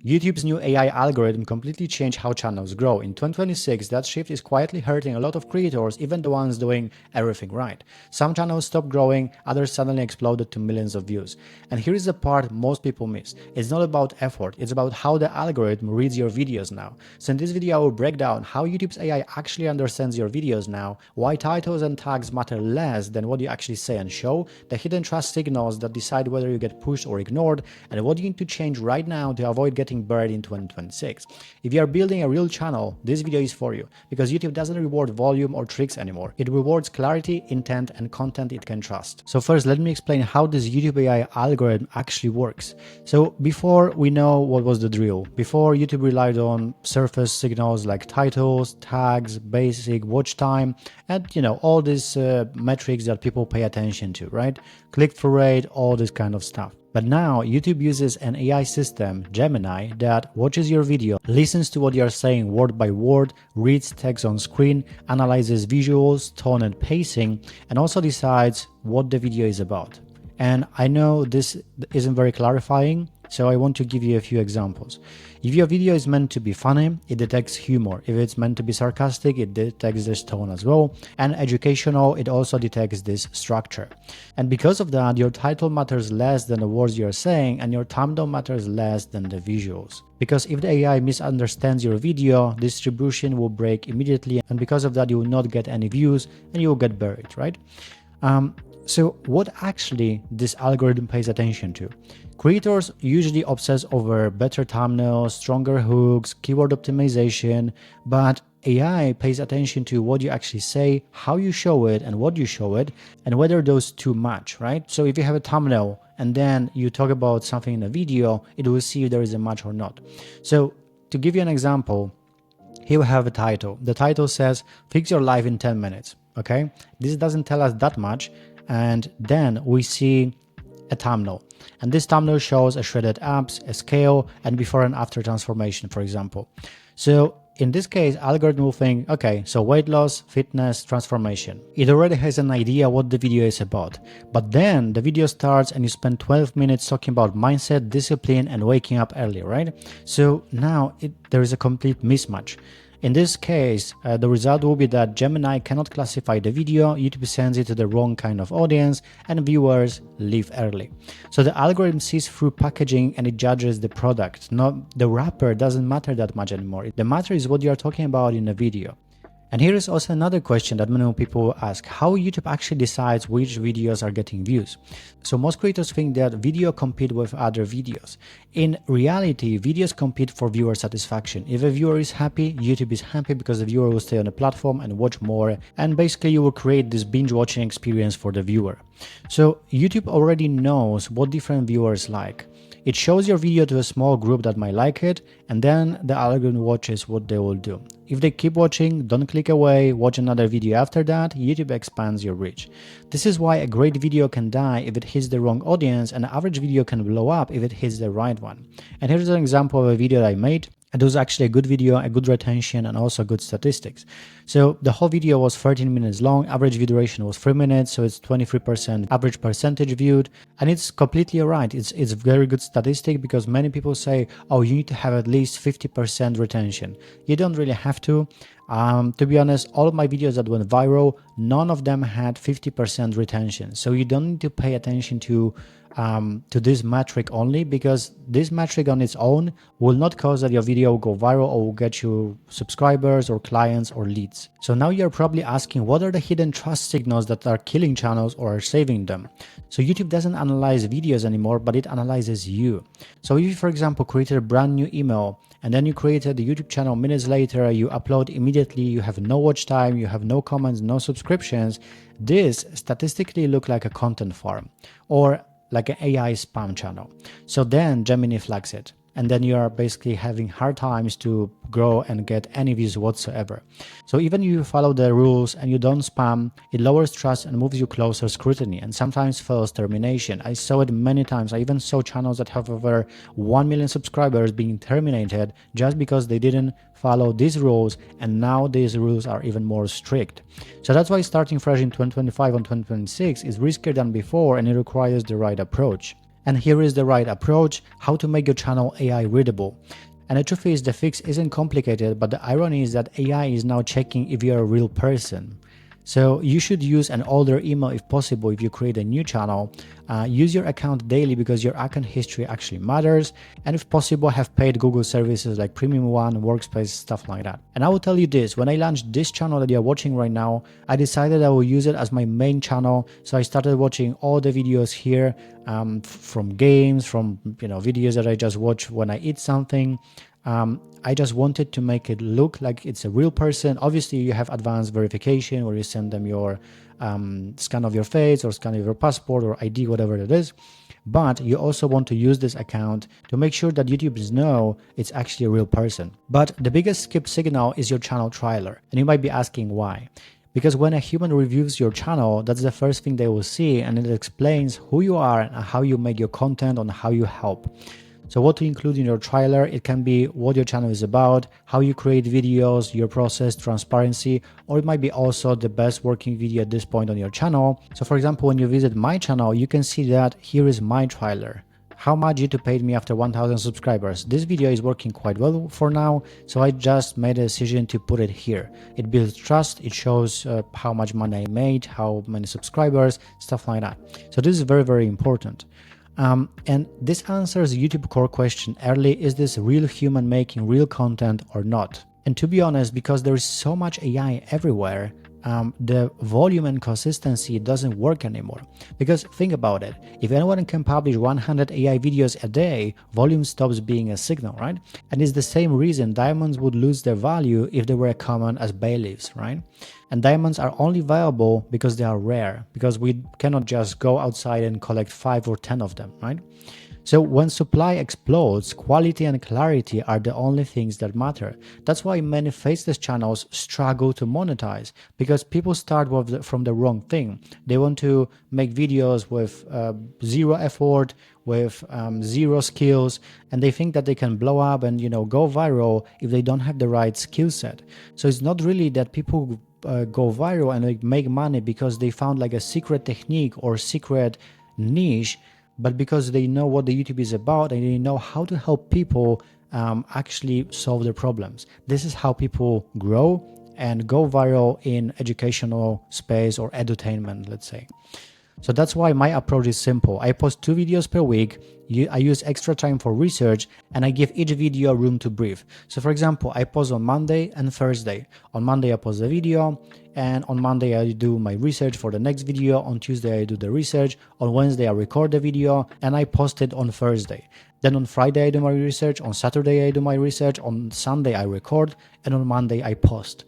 YouTube's new AI algorithm completely changed how channels grow. In 2026, that shift is quietly hurting a lot of creators, even the ones doing everything right. Some channels stopped growing, others suddenly exploded to millions of views. And here is the part most people miss. It's not about effort, it's about how the algorithm reads your videos now. So in this video I will break down how YouTube's AI actually understands your videos now, why titles and tags matter less than what you actually say and show, the hidden trust signals that decide whether you get pushed or ignored, and what you need to change right now to avoid getting buried in 2026. If you are building a real channel, this video is for you, because YouTube doesn't reward volume or tricks anymore. It rewards clarity, intent, and content it can trust. So first, let me explain how this YouTube AI algorithm actually works. So before, we know what was the drill. Before, YouTube relied on surface signals like titles, tags, basic watch time, and all these metrics that people pay attention to, right? Click-through rate, all this kind of stuff. But now YouTube uses an AI system, Gemini, that watches your video, listens to what you're saying word by word, reads text on screen, analyzes visuals, tone and pacing, and also decides what the video is about. And I know this isn't very clarifying, so I want to give you a few examples. If your video is meant to be funny, it detects humor. If it's meant to be sarcastic, it detects this tone as well. And educational, it also detects this structure. And because of that, your title matters less than the words you're saying, and your thumbnail matters less than the visuals. Because if the AI misunderstands your video, distribution will break immediately, and because of that, you will not get any views and you will get buried, right? So what actually this algorithm pays attention to? Creators usually obsess over better thumbnails, stronger hooks, keyword optimization, but AI pays attention to what you actually say, how you show it, and what you show it, and whether those two match, right? So if you have a thumbnail and then you talk about something in a video, it will see if there is a match or not. So to give you an example, here we have a title. The title says, "Fix your life in 10 minutes." Okay, this doesn't tell us that much. And then we see a thumbnail, and this thumbnail shows a shredded abs, a scale, and before and after transformation, for example. So in this case, algorithm will think, okay, so weight loss, fitness, transformation. It already has an idea what the video is about. But then the video starts and you spend 12 minutes talking about mindset, discipline, and waking up early, right? So now there is a complete mismatch. In this case, the result will be that Gemini cannot classify the video, YouTube sends it to the wrong kind of audience, and viewers leave early. So the algorithm sees through packaging and it judges the product. Not the wrapper doesn't matter that much anymore. The matter is what you are talking about in the video. And here is also another question that many people ask: how YouTube actually decides which videos are getting views. So most creators think that video compete with other videos. In reality, videos compete for viewer satisfaction. If a viewer is happy, YouTube is happy because the viewer will stay on the platform and watch more, and basically you will create this binge watching experience for the viewer. So YouTube already knows what different viewers like. It shows your video to a small group that might like it, and then the algorithm watches what they will do. If they keep watching, don't click away, watch another video after that, YouTube expands your reach. This is why a great video can die if it hits the wrong audience, and an average video can blow up if it hits the right one. And here's an example of a video that I made. It was actually a good video, a good retention, and also good statistics. So the whole video was 13 minutes long, average view duration was 3 minutes, so it's 23% average percentage viewed, and it's completely alright. It's very good statistic, because many people say, oh, you need to have at least 50% retention. You don't really have to. To be honest, all of my videos that went viral, none of them had 50% retention. So you don't need to pay attention to this metric only, because this metric on its own will not cause that your video will go viral or will get you subscribers or clients or leads. So now you're probably asking, what are the hidden trust signals that are killing channels or are saving them? So YouTube doesn't analyze videos anymore, but it analyzes you. So if you, for example, created a brand new email and then you created the YouTube channel minutes later, you upload immediately, you have no watch time, you have no comments, no subscriptions, this statistically look like a content farm or like an AI spam channel. So then Gemini flags it, and then you are basically having hard times to grow and get any views whatsoever. So even if you follow the rules and you don't spam, it lowers trust and moves you closer scrutiny, and sometimes fails termination. I saw it many times. I even saw channels that have over 1 million subscribers being terminated just because they didn't follow these rules, and now these rules are even more strict. So that's why starting fresh in 2025 and 2026 is riskier than before, and it requires the right approach. And here is the right approach: how to make your channel AI readable. And the truth is, the fix isn't complicated, but the irony is that AI is now checking if you're a real person. So you should use an older email if possible if you create a new channel. Use your account daily because your account history actually matters. And if possible, have paid Google services like Premium One, Workspace, stuff like that. And I will tell you this, when I launched this channel that you're watching right now, I decided I will use it as my main channel. So I started watching all the videos here, from games, from videos that I just watch when I eat something. I just wanted to make it look like it's a real person. Obviously, you have advanced verification where you send them your scan of your face or scan of your passport or ID, whatever it is. But you also want to use this account to make sure that YouTubers know it's actually a real person. But the biggest skip signal is your channel trailer. And you might be asking why. Because when a human reviews your channel, that's the first thing they will see, and it explains who you are and how you make your content and how you help. So what to include in your trailer, it can be what your channel is about, how you create videos, your process, transparency, or it might be also the best working video at this point on your channel. So for example, when you visit my channel, you can see that here is my trailer. How much YouTube paid me after 1000 subscribers. This video is working quite well for now, so I just made a decision to put it here. It builds trust, it shows how much money I made, how many subscribers, stuff like that. So this is very, very important. And this answers YouTube core question early: is this real human making real content or not? And to be honest, because there is so much AI everywhere, the volume and consistency doesn't work anymore. Because think about it, if anyone can publish 100 AI videos a day, volume stops being a signal, right? And it's the same reason diamonds would lose their value if they were common as bay leaves, right? And diamonds are only valuable because they are rare, because we cannot just go outside and collect 5 or 10 of them, right? So when supply explodes, quality and clarity are the only things that matter. That's why many faceless channels struggle to monetize, because people start from the wrong thing. They want to make videos with zero effort, with zero skills, and they think that they can blow up and go viral if they don't have the right skill set. So it's not really that people go viral and make money because they found like a secret technique or secret niche, but because they know what the YouTube is about and they know how to help people actually solve their problems. This is how people grow and go viral in educational space or edutainment, let's say. So that's why my approach is simple. I post 2 videos per week. I use extra time for research, and I give each video room to breathe. So for example, I post on Monday and Thursday. On Monday, I post the video, and on Monday, I do my research for the next video. On Tuesday, I do the research. On Wednesday, I record the video, and I post it on Thursday. Then on Friday, I do my research. On Saturday, I do my research. On Sunday, I record, and on Monday, I post.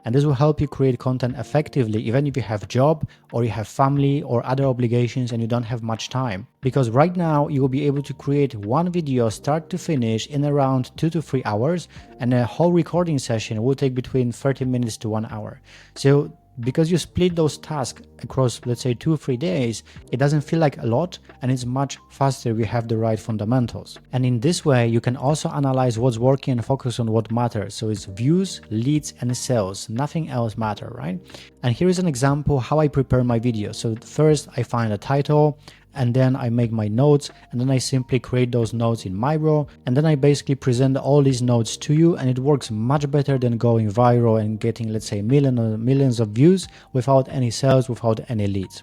And this will help you create content effectively, even if you have a job or you have family or other obligations and you don't have much time. Because right now you will be able to create one video start to finish in around 2 to 3 hours, and a whole recording session will take between 30 minutes to 1 hour. So because you split those tasks across, let's say, 2 or 3 days, it doesn't feel like a lot, and it's much faster if you have the right fundamentals. And in this way, you can also analyze what's working and focus on what matters. So it's views, leads, and sales. Nothing else matters, right? And here is an example how I prepare my video. So first, I find a title, and then I make my notes, and then I simply create those notes in Miro, and then I basically present all these notes to you, and it works much better than going viral and getting, let's say, millions of views without any sales, without any leads.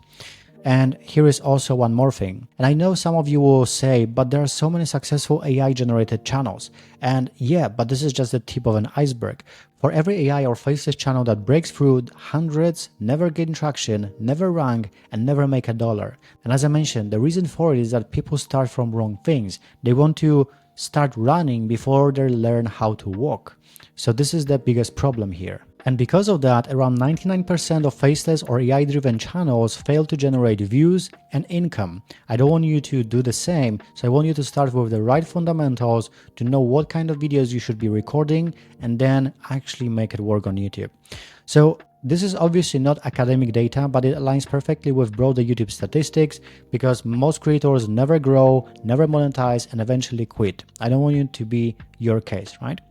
And here is also one more thing. And I know some of you will say, but there are so many successful AI generated channels. And yeah, but this is just the tip of an iceberg. For every AI or faceless channel that breaks through, hundreds never gain traction, never rank, and never make $1. And as I mentioned, the reason for it is that people start from wrong things. They want to start running before they learn how to walk. So this is the biggest problem here. And because of that, around 99% of faceless or AI-driven channels fail to generate views and income. I don't want you to do the same, so I want you to start with the right fundamentals to know what kind of videos you should be recording and then actually make it work on YouTube. So this is obviously not academic data, but it aligns perfectly with broader YouTube statistics, because most creators never grow, never monetize, and eventually quit. I don't want you to be your case, right?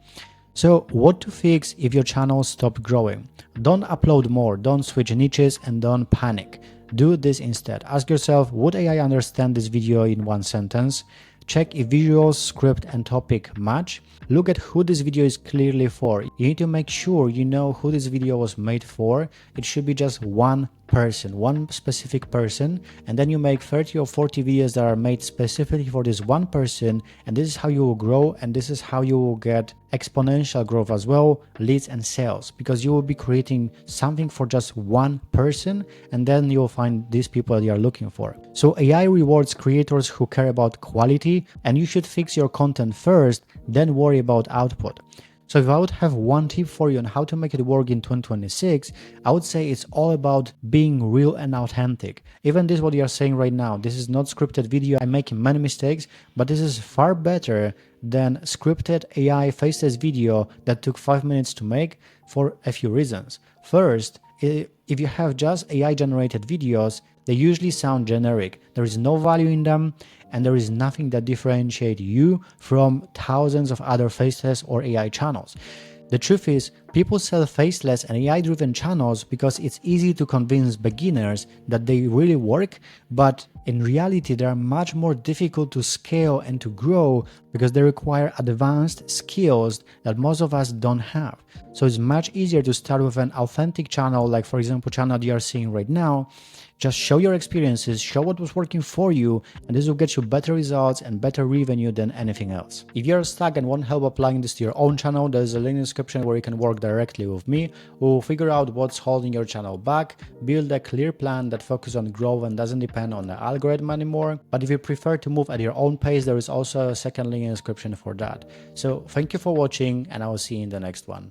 So what to fix if your channel stopped growing? Don't upload more, don't switch niches, and don't panic. Do this instead. Ask yourself, would AI understand this video in one sentence? Check if visuals, script, and topic match. Look at who this video is clearly for. You need to make sure you know who this video was made for. It should be just one person, one specific person, and then you make 30 or 40 videos that are made specifically for this one person, and this is how you will grow, and this is how you will get exponential growth as well, leads and sales, because you will be creating something for just one person, and then you'll find these people that you are looking for. So AI rewards creators who care about quality, and you should fix your content first, then worry about output. So if I would have one tip for you on how to make it work in 2026, I would say it's all about being real and authentic. Even this what you are saying right now, this is not scripted video, I'm making many mistakes, but this is far better than scripted AI faceless video that took 5 minutes to make for a few reasons. First, if you have just AI generated videos, they usually sound generic. There is no value in them, and there is nothing that differentiates you from thousands of other faceless or AI channels. The truth is, people sell faceless and AI-driven channels because it's easy to convince beginners that they really work, but in reality they are much more difficult to scale and to grow because they require advanced skills that most of us don't have. So it's much easier to start with an authentic channel, like for example channel you are seeing right now. Just show your experiences, show what was working for you, and this will get you better results and better revenue than anything else. If you're stuck and want help applying this to your own channel, there's a link in the description where you can work directly with me. We'll figure out what's holding your channel back, build a clear plan that focuses on growth and doesn't depend on the algorithm anymore. But if you prefer to move at your own pace, there is also a second link in the description for that. So thank you for watching, and I will see you in the next one.